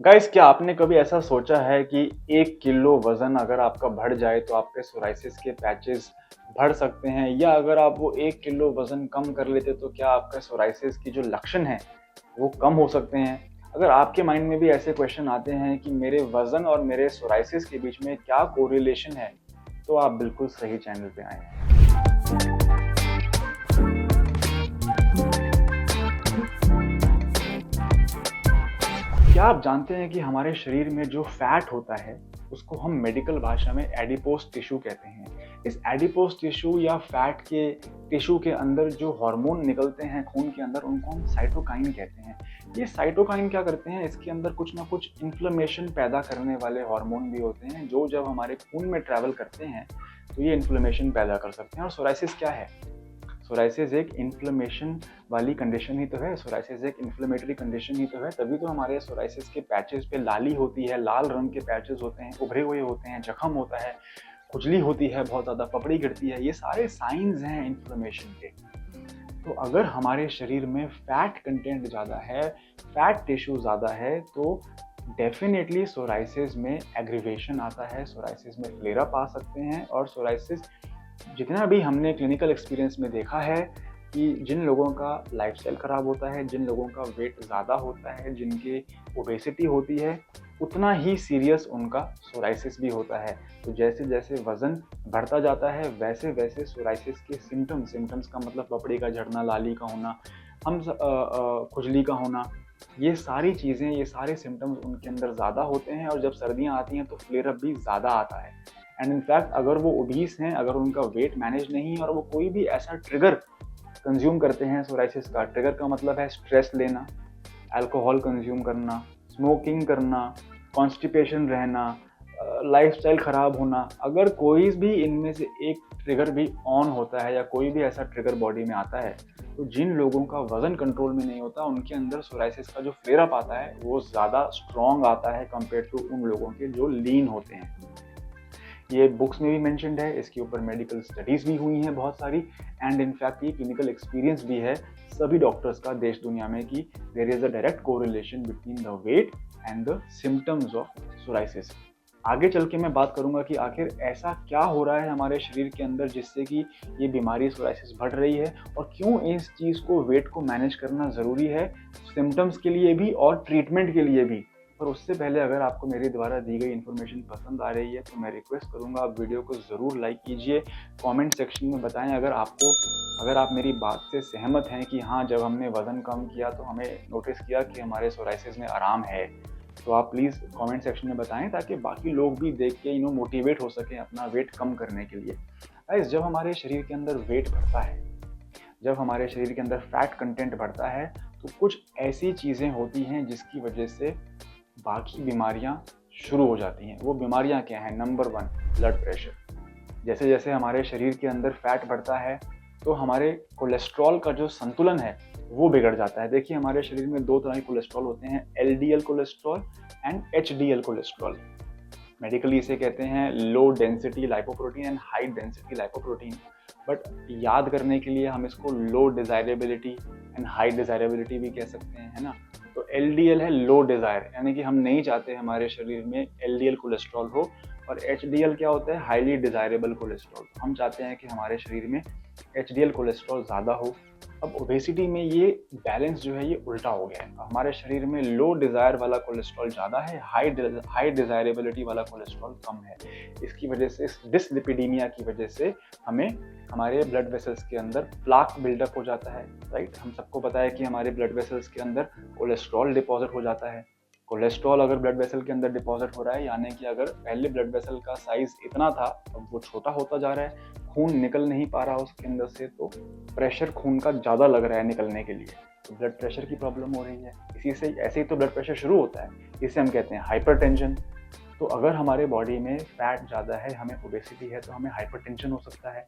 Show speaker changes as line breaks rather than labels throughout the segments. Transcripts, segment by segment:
Guys, क्या आपने कभी ऐसा सोचा है कि 1 किलो वज़न अगर आपका बढ़ जाए तो आपके सोराइसिस के पैचेस बढ़ सकते हैं, या अगर आप वो 1 किलो वज़न कम कर लेते तो क्या आपका सोराइसिस की जो लक्षण हैं वो कम हो सकते हैं? अगर आपके माइंड में भी ऐसे क्वेश्चन आते हैं कि मेरे वज़न और मेरे सोराइसिस के बीच में क्या कोरिलेशन है, तो आप बिल्कुल सही चैनल पे आए हैं। क्या आप जानते हैं कि हमारे शरीर में जो फैट होता है उसको हम मेडिकल भाषा में एडिपोज टिश्यू कहते हैं। इस एडिपोज टिश्यू या फैट के टिश्यू के अंदर जो हार्मोन निकलते हैं खून के अंदर, उनको हम साइटोकाइन कहते हैं। ये साइटोकाइन क्या करते हैं, इसके अंदर कुछ ना कुछ इन्फ्लेमेशन पैदा करने वाले हार्मोन भी होते हैं जो जब हमारे खून में ट्रैवल करते हैं तो ये इन्फ्लेमेशन पैदा कर सकते हैं। और सोराइसिस क्या है? सोराइसिस एक इन्फ्लेमेशन वाली कंडीशन ही तो है, सोराइसिस एक इन्फ्लेमेटरी कंडीशन ही तो है, तभी तो हमारे सोराइसिस के पैचेस पे लाली होती है, लाल रंग के पैचेस होते हैं, उभरे हुए होते हैं, जख्म होता है, खुजली होती है, बहुत ज़्यादा पपड़ी गिरती है। ये सारे साइंस हैं इन्फ्लेमेशन के। तो अगर हमारे शरीर में फैट कंटेंट ज़्यादा है, फैट टिश्यू ज़्यादा है, तो डेफिनेटली सोराइसिस में एग्रीवेशन आता है, सोराइसिस में फ्लेयर अप आ सकते हैं। और सोराइसिस जितना भी हमने क्लिनिकल एक्सपीरियंस में देखा है कि जिन लोगों का लाइफस्टाइल ख़राब होता है, जिन लोगों का वेट ज़्यादा होता है, जिनके ओबेसिटी होती है, उतना ही सीरियस उनका सोराइसिस भी होता है। तो जैसे जैसे वज़न बढ़ता जाता है वैसे वैसे सोराइसिस के सिम्टम्स का मतलब पपड़ी का झड़ना, लाली का होना, खुजली का होना, ये सारी चीज़ें, ये सारे सिम्टम्स उनके अंदर ज़्यादा होते हैं। और जब सर्दियाँ आती हैं तो फ्लेयर अप भी ज़्यादा आता है। एंड इनफैक्ट अगर वो ओबीस हैं, अगर उनका वेट मैनेज नहीं है और वो कोई भी ऐसा ट्रिगर कंज्यूम करते हैं सोराइसिस का, ट्रिगर का मतलब है स्ट्रेस लेना, अल्कोहल कंज्यूम करना, स्मोकिंग करना, कॉन्स्टिपेशन रहना, लाइफस्टाइल ख़राब होना, अगर कोई भी इनमें से एक ट्रिगर भी ऑन होता है या कोई भी ऐसा ट्रिगर बॉडी में आता है, तो जिन लोगों का वज़न कंट्रोल में नहीं होता उनके अंदर सोराइसिस का जो फ्लेयर अप आता है वो ज़्यादा स्ट्रॉन्ग आता है कंपेयर टू उन लोगों के जो लीन होते हैं। ये बुक्स में भी मेंशन्ड है, इसके ऊपर मेडिकल स्टडीज़ भी हुई हैं बहुत सारी, एंड इनफैक्ट ये क्लिनिकल एक्सपीरियंस भी है सभी डॉक्टर्स का देश दुनिया में कि there is a direct correlation between the weight and the symptoms of psoriasis. आगे चल के मैं बात करूंगा कि आखिर ऐसा क्या हो रहा है हमारे शरीर के अंदर जिससे कि ये बीमारी सोराइसिस बढ़ रही है, और क्यों इस चीज़ को, वेट को मैनेज करना ज़रूरी है सिम्टम्स के लिए भी और ट्रीटमेंट के लिए भी। पर उससे पहले अगर आपको मेरे द्वारा दी गई इन्फॉर्मेशन पसंद आ रही है तो मैं रिक्वेस्ट करूंगा आप वीडियो को ज़रूर लाइक कीजिए। कमेंट सेक्शन में बताएं अगर आप मेरी बात से सहमत हैं कि हाँ, जब हमने वज़न कम किया तो हमें नोटिस किया कि हमारे सोराइसिस में आराम है। तो आप प्लीज़ कमेंट सेक्शन में बताएं ताकि बाकी लोग भी देख के मोटिवेट हो सकें अपना वेट कम करने के लिए। गाइस, जब हमारे शरीर के अंदर वेट बढ़ता है, जब हमारे शरीर के अंदर फैट कंटेंट बढ़ता है, तो कुछ ऐसी चीज़ें होती हैं जिसकी वजह से बाकी बीमारियां शुरू हो जाती हैं। वो बीमारियां क्या हैं? Number 1, blood pressure. जैसे जैसे हमारे शरीर के अंदर फैट बढ़ता है तो हमारे कोलेस्ट्रॉल का जो संतुलन है वो बिगड़ जाता है। देखिए, हमारे शरीर में 2 तरह के कोलेस्ट्रॉल होते हैं, LDL cholesterol and HDL cholesterol. Medically इसे कहते हैं low density lipoprotein and high density lipoprotein, but याद करने के लिए हम इसको लो डिजायरेबिलिटी एंड हाई डिजायरेबिलिटी भी कह सकते हैं, है ना। तो एलडीएल है लो डिजायर, यानी कि हम नहीं चाहते हमारे शरीर में एलडीएल कोलेस्ट्रॉल हो, और एचडीएल क्या होता है? Highly desirable cholesterol. हम चाहते हैं कि हमारे शरीर में एचडीएल कोलेस्ट्रॉल ज़्यादा हो। अब ओबेसिटी में ये बैलेंस जो है ये उल्टा हो गया है। हमारे शरीर में लो डिज़ायर वाला कोलेस्ट्रॉल ज़्यादा है, हाई डिज़ायरेबिलिटी वाला कोलेस्ट्रॉल कम है। इसकी वजह से, इस डिसलिपिडीमिया की वजह से हमें हमारे ब्लड वेसल्स के अंदर प्लाक बिल्डअप हो जाता है, राइट। हम सबको पता है कि हमारे ब्लड वेसल्स के अंदर कोलेस्ट्रॉल डिपॉजिट हो जाता है। कोलेस्ट्रॉल अगर ब्लड वेसल के अंदर डिपॉजिट हो रहा है, यानी कि अगर पहले ब्लड वेसल का साइज इतना था अब वो छोटा होता जा रहा है, खून निकल नहीं पा रहा उसके अंदर से, तो प्रेशर खून का ज़्यादा लग रहा है निकलने के लिए, तो ब्लड प्रेशर की प्रॉब्लम हो रही है। इसी से, ऐसे ही तो ब्लड प्रेशर शुरू होता है, इसे हम कहते हैं हाइपरटेंशन। तो अगर हमारे बॉडी में फैट ज़्यादा है, हमें ओबेसिटी है, तो हमें हाइपरटेंशन हो सकता है।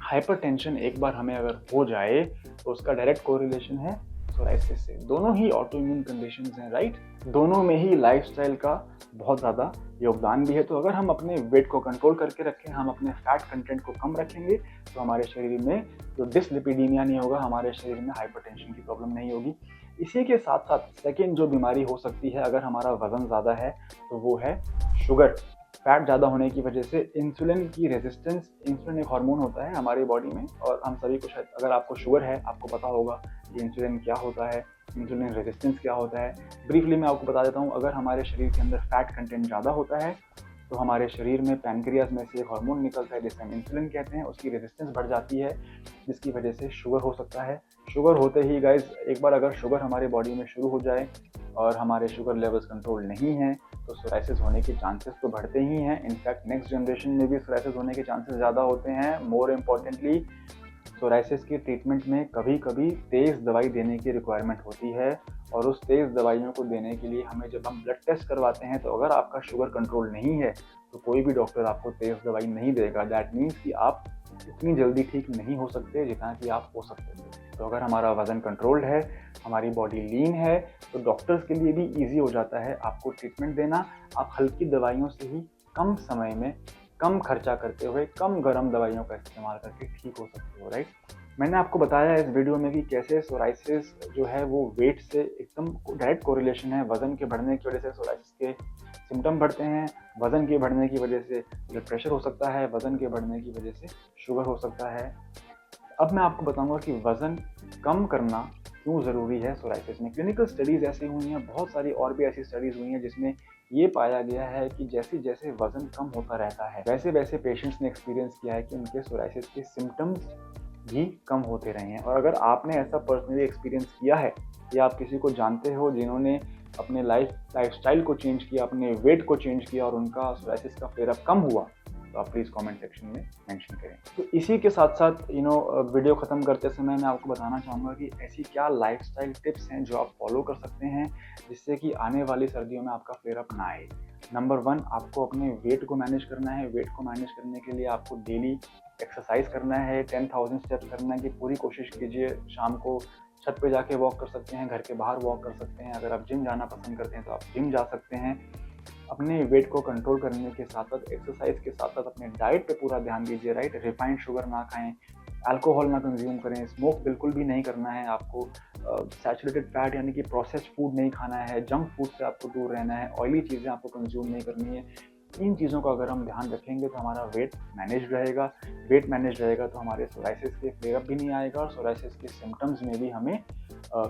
हाइपरटेंशन एक बार हमें अगर हो जाए तो उसका डायरेक्ट कोरिलेशन है सोराइसिस से। दोनों ही ऑटो इम्यून कंडीशंस हैं, राइट। दोनों में ही लाइफस्टाइल का बहुत ज़्यादा योगदान भी है। तो अगर हम अपने वेट को कंट्रोल करके रखें, हम अपने फैट कंटेंट को कम रखेंगे, तो हमारे शरीर में जो डिसलिपिडीमिया नहीं होगा, हमारे शरीर में हाइपरटेंशन की प्रॉब्लम नहीं होगी। इसी के साथ साथ सेकेंड जो बीमारी हो सकती है अगर हमारा वज़न ज़्यादा है तो वो है शुगर। फैट ज़्यादा होने की वजह से इंसुलिन की रेजिस्टेंस, इंसुलिन एक हार्मोन होता है हमारी बॉडी में, और हम सभी को शायद, अगर आपको शुगर है आपको पता होगा कि इंसुलिन क्या होता है, इंसुलिन रेजिस्टेंस क्या होता है। ब्रीफली मैं आपको बता देता हूँ, अगर हमारे शरीर के अंदर फैट कंटेंट ज़्यादा होता है तो हमारे शरीर में पैनक्रियाज में से एक हार्मोन निकलता है जिसे हम इंसुलिन कहते हैं, उसकी रेजिस्टेंस बढ़ जाती है जिसकी वजह से शुगर हो सकता है। शुगर होते ही गाइज, एक बार अगर शुगर हमारी बॉडी में शुरू हो जाए और हमारे शुगर लेवल्स कंट्रोल नहीं हैं तो सोराइसिस होने के चांसेस तो बढ़ते ही हैं। इनफैक्ट नेक्स्ट जनरेशन में भी सोराइसिस होने के चांसेस ज़्यादा होते हैं। मोर इम्पॉर्टेंटली, सोराइसिस के ट्रीटमेंट में कभी कभी तेज़ दवाई देने की रिक्वायरमेंट होती है, और उस तेज़ दवाइयों को देने के लिए हमें जब हम ब्लड टेस्ट करवाते हैं तो अगर आपका शुगर कंट्रोल नहीं है तो कोई भी डॉक्टर आपको तेज़ दवाई नहीं देगा। दैट मीन्स कि आप इतनी जल्दी ठीक नहीं हो सकते जितना कि आप हो सकते थे। तो अगर हमारा वज़न कंट्रोल्ड है, हमारी बॉडी लीन है, तो डॉक्टर्स के लिए भी ईजी हो जाता है आपको ट्रीटमेंट देना। आप हल्की दवाइयों से ही कम समय में, कम खर्चा करते हुए, कम गर्म दवाइयों का इस्तेमाल करके ठीक हो सकते हो, राइट। मैंने आपको बताया इस वीडियो में कि कैसे सोराइसिस जो है वो वेट से एकदम डायरेक्ट कोरिलेशन है। वज़न के बढ़ने की वजह से सोराइसिस के सिम्टम बढ़ते हैं, वज़न के बढ़ने की वजह से ब्लड प्रेशर हो सकता है, वज़न के बढ़ने की वजह से शुगर हो सकता है। अब मैं आपको बताऊंगा कि वज़न कम करना क्यों ज़रूरी है सोराइसिस में। क्लिनिकल स्टडीज़ ऐसी हुई हैं, बहुत सारी और भी ऐसी स्टडीज़ हुई हैं जिसमें ये पाया गया है कि जैसे जैसे वज़न कम होता रहता है वैसे वैसे पेशेंट्स ने एक्सपीरियंस किया है कि उनके सोराइसिस के सिम्टम्स भी कम होते रहे हैं। और अगर आपने ऐसा पर्सनली एक्सपीरियंस किया है या आप किसी को जानते हो जिन्होंने अपने लाइफस्टाइल को चेंज किया, अपने वेट को चेंज किया और उनका सोराइसिस का फ्लेयर अप कम हुआ, तो आप प्लीज़ कमेंट सेक्शन में मेंशन करें। तो इसी के साथ साथ वीडियो ख़त्म करते समय मैं आपको बताना चाहूँगा कि ऐसी क्या लाइफस्टाइल टिप्स हैं जो आप फॉलो कर सकते हैं जिससे कि आने वाली सर्दियों में आपका फ्लेयर अप ना आए। नंबर 1, आपको अपने वेट को मैनेज करना है। वेट को मैनेज करने के लिए आपको डेली एक्सरसाइज करना है, 10,000 स्टेप्स करने की पूरी कोशिश कीजिए। शाम को छत पे जाके वॉक कर सकते हैं, घर के बाहर वॉक कर सकते हैं। अगर आप जिम जाना पसंद करते हैं तो आप जिम जा सकते हैं। अपने वेट को कंट्रोल करने के साथ साथ, एक्सरसाइज के साथ साथ अपने डाइट पे पूरा ध्यान दीजिए, राइट। रिफाइंड शुगर ना खाएं, अल्कोहल ना कंज्यूम करें, स्मोक बिल्कुल भी नहीं करना है आपको, सैचुरेटेड फैट यानी कि प्रोसेस्ड फूड नहीं खाना है, जंक फूड से आपको दूर रहना है, ऑयली चीज़ें आपको कंज्यूम नहीं करनी है। इन चीज़ों का अगर हम ध्यान रखेंगे तो हमारा वेट मैनेज रहेगा। वेट मैनेज रहेगा तो हमारे सोराइसिस के फ्लेयर अप भी नहीं आएगा और सोराइसिस के सिम्टम्स में भी हमें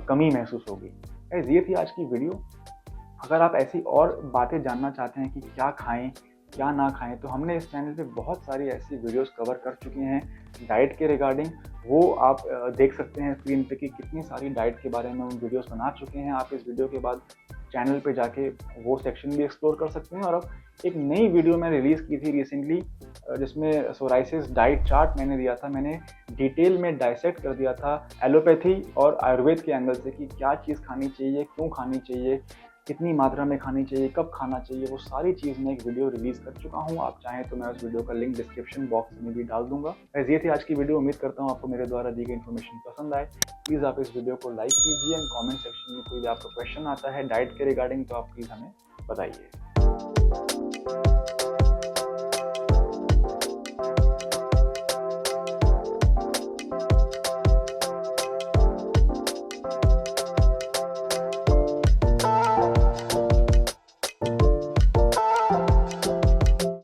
कमी महसूस होगी। गाइस, ये थी आज की वीडियो। अगर आप ऐसी और बातें जानना चाहते हैं कि क्या खाएं क्या ना खाएं, तो हमने इस चैनल पे बहुत सारी ऐसी वीडियोस कवर कर चुके हैं डाइट के रिगार्डिंग। वो आप देख सकते हैं स्क्रीन पे कि कितनी सारी डाइट के बारे में हम वीडियोस बना चुके हैं। आप इस वीडियो के बाद चैनल पे जाके वो सेक्शन भी एक्सप्लोर कर सकते हैं। और अब एक नई वीडियो मैं रिलीज़ की थी रिसेंटली जिसमें सोराइसिस डाइट चार्ट मैंने दिया था। मैंने डिटेल में डाइसेक्ट कर दिया था एलोपैथी और आयुर्वेद के एंगल से कि क्या चीज़ खानी चाहिए, क्यों खानी चाहिए, कितनी मात्रा में खानी चाहिए, कब खाना चाहिए, वो सारी चीज़ मैं एक वीडियो रिलीज़ कर चुका हूँ। आप चाहें तो मैं उस वीडियो का लिंक डिस्क्रिप्शन बॉक्स में भी डाल दूंगा। ऐसे ये थी आज की वीडियो। उम्मीद करता हूँ आपको मेरे द्वारा दी गई इन्फॉर्मेशन पसंद आए। प्लीज़ आप इस वीडियो को लाइक कीजिए एंड कमेंट सेक्शन में कोई भी आपका क्वेश्चन आता है डाइट के रिगार्डिंग तो आप प्लीज़ हमें बताइए।